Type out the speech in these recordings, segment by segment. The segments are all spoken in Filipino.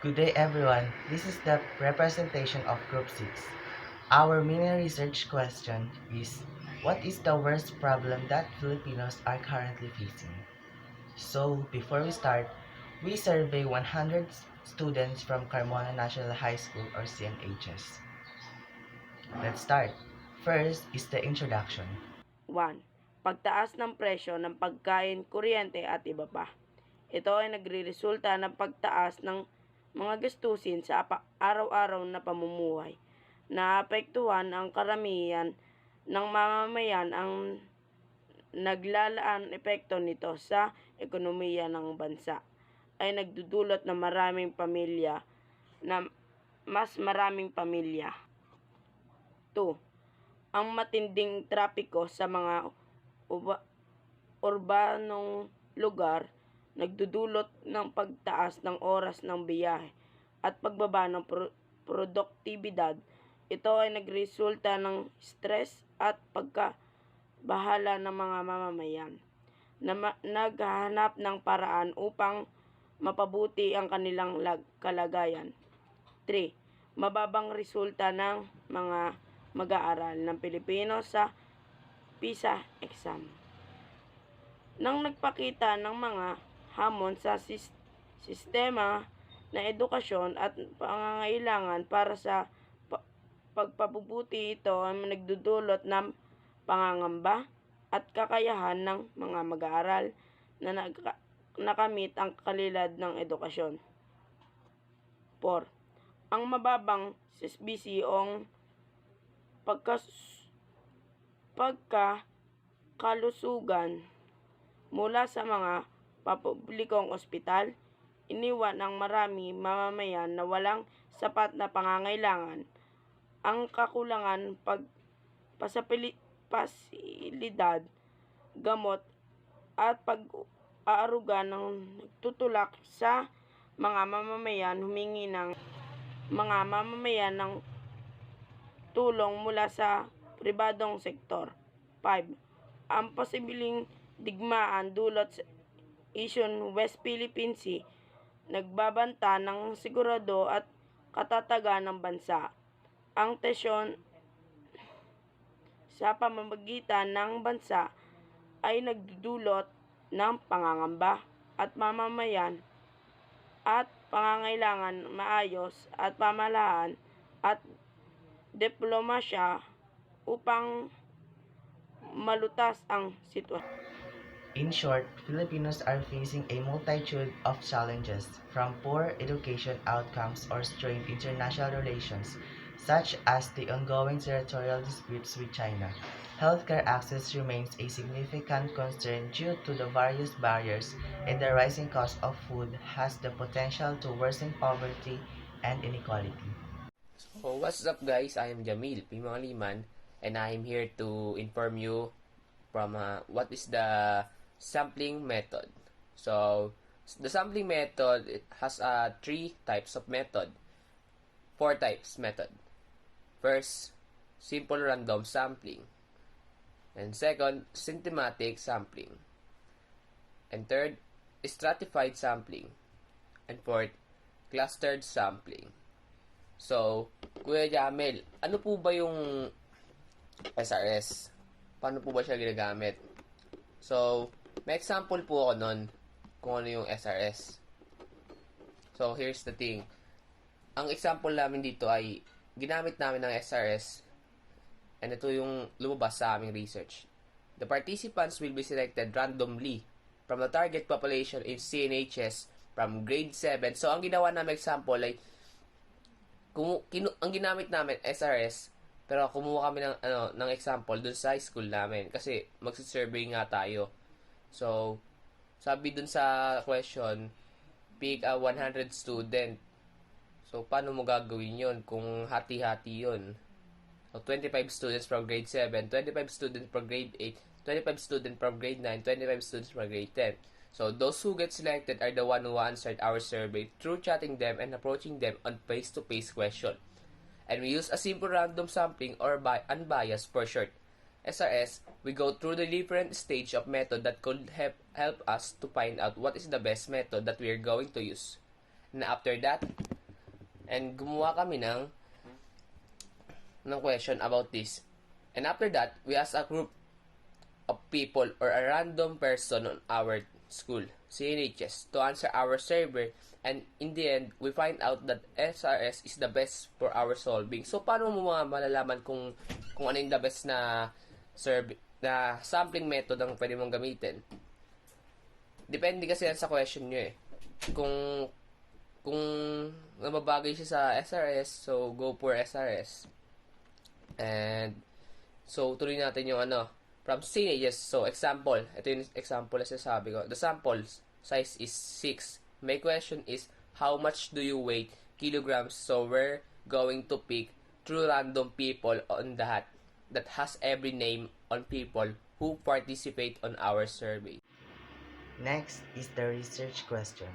Good day everyone. This is the representation of Group 6. Our mini research question is, what is the worst problem that Filipinos are currently facing? So, before we start, we survey 100 students from Carmona National High School or CNHS. Let's start. First is the introduction. 1. Pagtaas ng presyo ng pagkain, kuryente at iba pa. Ito ay nagreresulta ng pagtaas ng mga gastusin sa araw-araw na pamumuhay. Naapektuhan ang karamihan ng mamamayan ang naglalaan epekto nito sa ekonomiya ng bansa ay nagdudulot ng mas maraming pamilya. 2. Ang matinding trapiko sa mga urbanong lugar nagdudulot ng pagtaas ng oras ng biyahe at pagbaba ng produktibidad. Ito ay nagresulta ng stress at pagkabahala ng mga mamamayan na naghahanap ng paraan upang mapabuti ang kanilang kalagayan. 3. Mababang resulta ng mga mag-aaral ng Pilipino sa PISA exam. Nang nagpakita ng mga hamon sa sistema na edukasyon at pangangailangan para sa pagpapabuti, ito ay nagdudulot ng pangangamba at kakayahan ng mga mag-aaral na nakamit ang kalidad ng edukasyon. 4. Ang mababang SBC-ong pagkakalusugan mula sa mga papublikong ospital, iniwan ng marami mamamayan na walang sapat na pangangailangan. Ang kakulangan pasilidad, gamot at pag-aaruga ng nagtutulak sa mga mamamayan ng tulong mula sa pribadong sektor. 5. Ang posibleng digmaan dulot sa Asian West Philippine Sea nagbabanta ng sigurado at katatagan ng bansa. Ang tensyon sa pamamagitan ng bansa ay nagdudulot ng pangangamba at mamamayan at pangangailangan maayos at pamahalaan at diplomasya upang malutas ang sitwasyon. In short, Filipinos are facing a multitude of challenges, from poor education outcomes or strained international relations, such as the ongoing territorial disputes with China. Healthcare access remains a significant concern due to the various barriers, and the rising cost of food has the potential to worsen poverty and inequality. So, what's up guys? I am Jamil Pimangaliman and I am here to inform you from what is the sampling method. So, the sampling method, it has 3 types of method. 4 types method. First, simple random sampling. And second, systematic sampling. And third, stratified sampling. And fourth, clustered sampling. So, Kuya Jamel, ano po ba yung SRS? Paano po ba siya ginagamit? So, may example po ako nun kung ano yung SRS. So, here's the thing. Ang example namin dito ay ginamit namin ng SRS and ito yung lumabas sa aming research. The participants will be selected randomly from the target population in CNHS from grade 7. So, ang ginawa namin example ay ang ginamit namin SRS, pero kumuha kami ng example dun sa high school namin kasi magsi-survey nga tayo. So, sabi dun sa question, pick a 100 student. So, paano mo gagawin yun kung hati-hati yun? So, 25 students from grade 7, 25 students from grade 8, 25 students from grade 9, 25 students from grade 10. So, those who get selected are the one who answered our survey through chatting them and approaching them on face-to-face question. And we use a simple random sampling or unbiased for short. SRS, we go through the different stage of method that could help us to find out what is the best method that we are going to use. And after that, And gumawa kami ng question about this. And after that, we asked a group of people or a random person on our school, CNHS, to answer our survey. And in the end, we find out that SRS is the best for our solving. So, paano mo mga malalaman kung ano yung the best na survey, na sampling method ang pwede mong gamitin? Depende kasi yan sa question nyo eh. Kung nababagay siya sa SRS, so go for SRS. And so tuloy natin yung from CNHS. So example, ito yung example na sinasabi ko. The sample size is 6. My question is, how much do you weigh kilograms? So we're going to pick through random people on that has every name on people who participate on our survey. Next is the research question.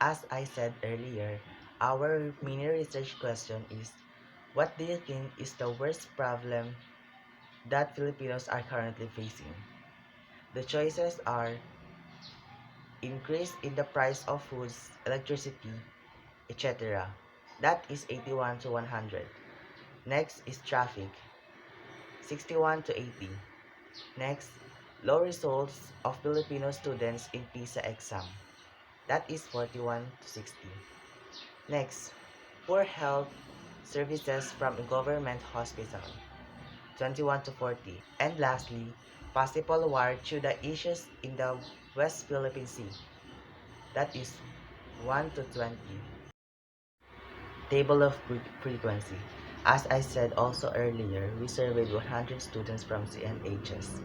As I said earlier, our mini research question is, what do you think is the worst problem that Filipinos are currently facing? The choices are increase in the price of foods, electricity, etc. That is 81 to 100. Next is traffic, 61 to 80. Next, low results of Filipino students in PISA exam. That is 41 to 60. Next, poor health services from a government hospital, 21 to 40. And lastly, possible war due to the issues in the West Philippine Sea. That is 1 to 20. Table of frequency. As I said also earlier, we surveyed 100 students from CNHS.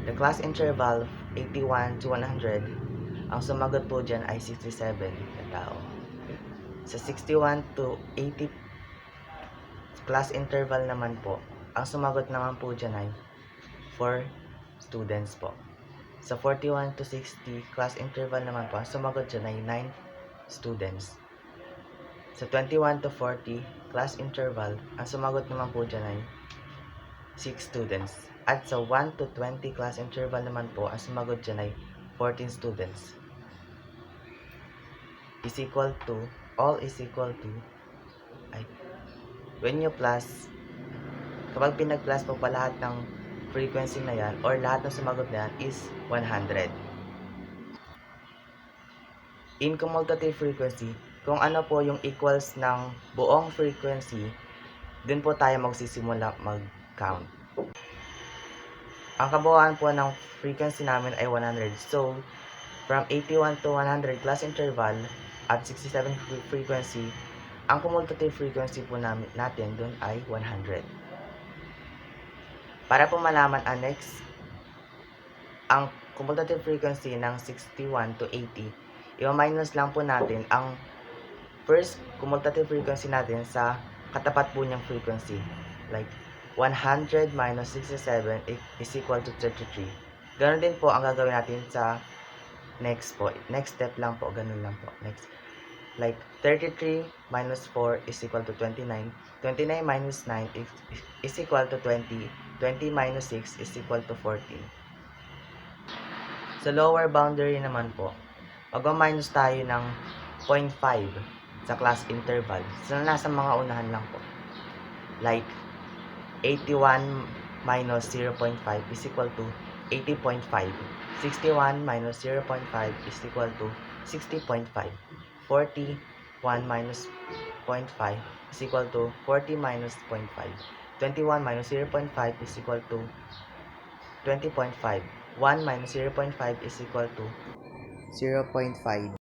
The class interval 81 to 100, ang sumagot po dyan ay 67 na tao. Sa 61 to 80 class interval naman po, ang sumagot naman po dyan ay 4 students po. Sa 41 to 60 class interval naman po, ang sumagot dyan ay 9 students. Sa 21 to 40 class interval, ang sumagot naman po dyan ay 6 students. At sa 1 to 20 class interval naman po, ang sumagot dyan ay 14 students. Is equal to, all is equal to, when you plus, kapag pinag-plus po pa lahat ng frequency na yan, or lahat ng sumagot na yan is 100. In cumulative frequency, kung ano po yung equals ng buong frequency, dun po tayo magsisimula mag-count. Ang kabuuan po ng frequency namin ay 100. So, from 81 to 100 class interval at 67 frequency, ang cumulative frequency po natin dun ay 100. Para po malaman next, ang cumulative frequency ng 61 to 80, i-minus lang po natin ang first cumulative frequency natin sa katapat po niyang frequency. Like, 100 minus 67 is equal to 33. Ganon din po ang gagawin natin sa next po. Next step lang po, ganun lang po. Next. Like, 33 minus 4 is equal to 29. 29 minus 9 is equal to 20. 20 minus 6 is equal to 14. Sa lower boundary naman po, mag-minus tayo ng 0.5 sa class interval. So, nasa mga unahan lang po. Like, 81 minus 0.5 is equal to 80.5. 61 minus 0.5 is equal to 60.5. 41 minus 0.5 is equal to 40 minus 0.5. 21 minus 0.5 is equal to 20.5. 1 minus 0.5 is equal to 0.5.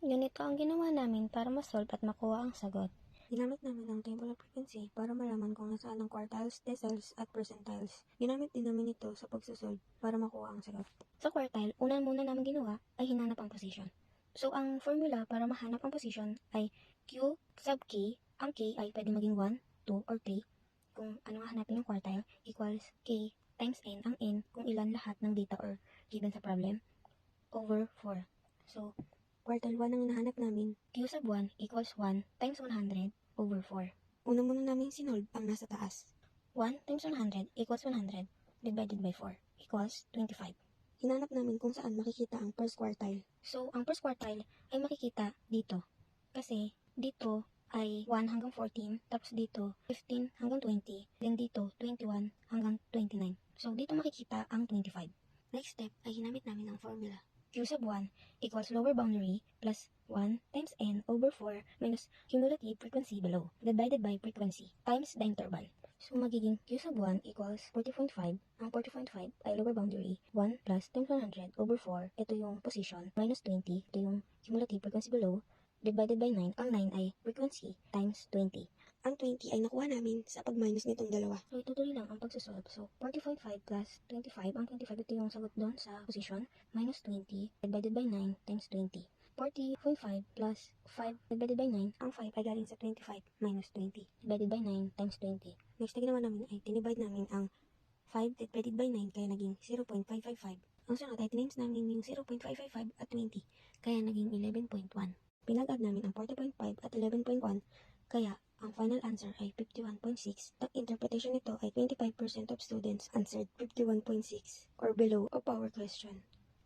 Ganito ang ginawa namin para masolve at makuha ang sagot. Ginamit namin ang table of frequency para malaman kung nasaan ang quartiles, deciles, at percentiles. Ginamit din namin ito sa pagsusolve para makuha ang sagot. Sa quartile, una muna namin ginawa ay hinanap ang position. So, ang formula para mahanap ang position ay Q sub K. Ang K ay pwede maging 1, 2, or 3. Kung ano nga hanapin yung quartile, equals K times N. Ang N kung ilan lahat ng data or given sa problem, over 4. So, Quartile 1 ang hinahanap namin. Q sub 1 equals 1 times 100 over 4. Una muna namin sinolve ang nasa taas. 1 times 100 equals 100 divided by 4 equals 25. Hinanap namin kung saan makikita ang first quartile. So, ang first quartile ay makikita dito. Kasi, dito ay 1 hanggang 14, tapos dito 15 hanggang 20, then dito 21 hanggang 29. So, dito makikita ang 25. Next step ay ginamit namin ang formula. Q sub 1 equals lower boundary plus 1 times n over 4 minus cumulative frequency below divided by frequency times the interval. So, magiging Q sub 1 equals 40.5. Ang 40.5 ay lower boundary 1 plus times 100 over 4. Ito yung position minus 20. Ito yung cumulative frequency below divided by 9. Ang 9 ay frequency times 20. Ang 20 ay nakuha namin sa pag-minus nitong dalawa. So, itutuloy lang ang pagsusolve. So, 40.5 plus 25. Ang 25 ito yung sagot doon sa position. Minus 20 divided by 9 times 20. 40.5 plus 5 divided by 9. Ang 5 ay galing sa 25 minus 20. Divided by 9 times 20. Next na ginawa namin ay tinivide namin ang 5 divided by 9 kaya naging 0.555. Ang sunod ay tinimes namin yung 0.555 at 20 kaya naging 11.1. Pinag-add namin ang 40.5 at 11.1 kaya ang final answer ay 51.6. Ang interpretation nito ay 25% of students answered 51.6 or below of our question.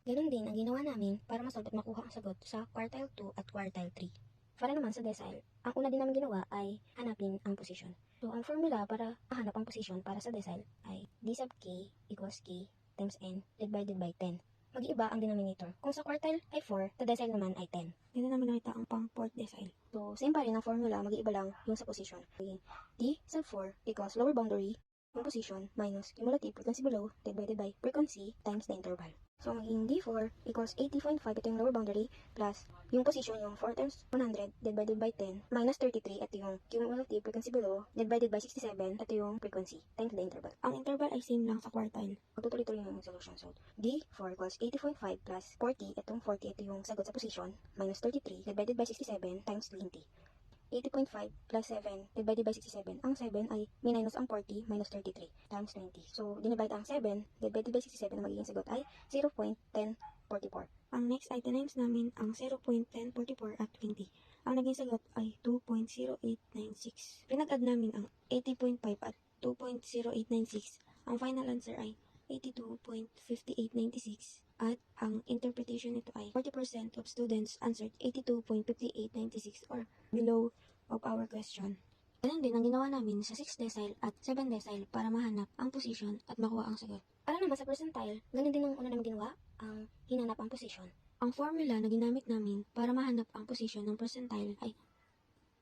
Ganun din ang ginawa namin para masolve at makuha ang sagot sa quartile 2 at quartile 3. Para naman sa decile, ang una din namin ginawa ay hanapin ang position. So, ang formula para mahanap ang position para sa decile ay d sub k equals k times n divided by 10. Mag-iiba ang denominator. Kung sa quartile ay 4, sa decile naman ay 10. Dito namin nakita ang pang 4th decile. So, same pa rin ang formula, mag-iiba lang yung sa position. Okay. D sub 4 equals lower boundary yung position minus cumulative frequency below divided by frequency times the interval. So, magiging D4 equals 80.5, ito yung lower boundary, plus yung position, yung 4 times 100 divided by 10, minus 33, ito yung cumulative frequency below, divided by 67, ito yung frequency, times the interval. Ang interval ay same lang sa quartile. Magtutuloy-tuloy yung solution. So, D4 equals 80.5 plus 40, itong 40, ito yung sagot sa position, minus 33, divided by 67, times 20. 80.5 plus 7 divided by 67. Ang 7 ay minus ang 40 minus 33 times 20. So, dinivide ang 7 divided by 67 ang magiging sagot ay 0.1044. Ang next ay tinimes namin ang 0.1044 at 20. Ang naging sagot ay 2.0896. Pinag-add namin ang 80.5 at 2.0896. Ang final answer ay 82.5896. At ang interpretation nito ay 40% of students answered 82.5896 or below of our question. Ganun din ang ginawa namin sa 6 decile at 7 decile para mahanap ang position at makuha ang sagot. Para naman sa percentile, ganun din ang una namin ginawa, ang hinanap ang position. Ang formula na ginamit namin para mahanap ang position ng percentile ay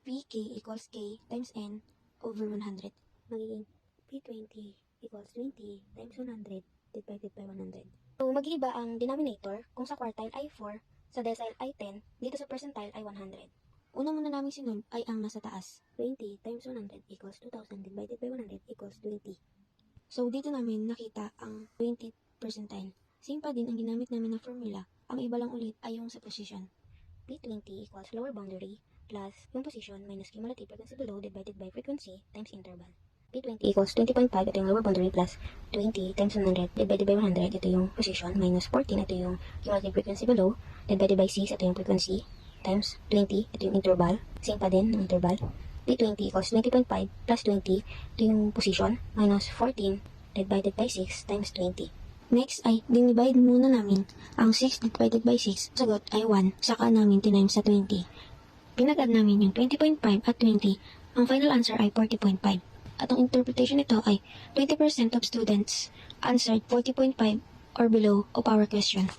Pk equals k times n over 100. Magiging P20 equals 20 times 100 divided by 100. So, mag-iiba ang denominator kung sa quartile ay 4, sa decile ay 10, dito sa percentile ay 100. Una muna namin sinulve ay ang nasa taas. 20 times 100 equals 2,000 divided by 100 equals 20. So, dito namin nakita ang 20 percentile. Same pa din ang ginamit namin na formula. Ang iba lang ulit ay yung sa position. P20 equals lower boundary plus yung position minus cumulative frequency below divided by frequency times interval. P20 equals 20.5, ito yung lower boundary, plus 20 times 100 divided by 100, ito yung position, minus 14, ito yung cumulative frequency below, divided by 6, ito yung frequency, times 20, ito yung interval, same pa din ng interval. P20 equals 20.5 plus 20, ito yung position, minus 14 divided by 6 times 20. Next ay dinivide muna namin ang 6 divided by 6. Sagot ay 1, saka namin tinimes sa 20. Pinag-add namin yung 20.5 at 20. Ang final answer ay 40.5. At ang interpretation nito ay 20% of students answered 40.5 or below of our question.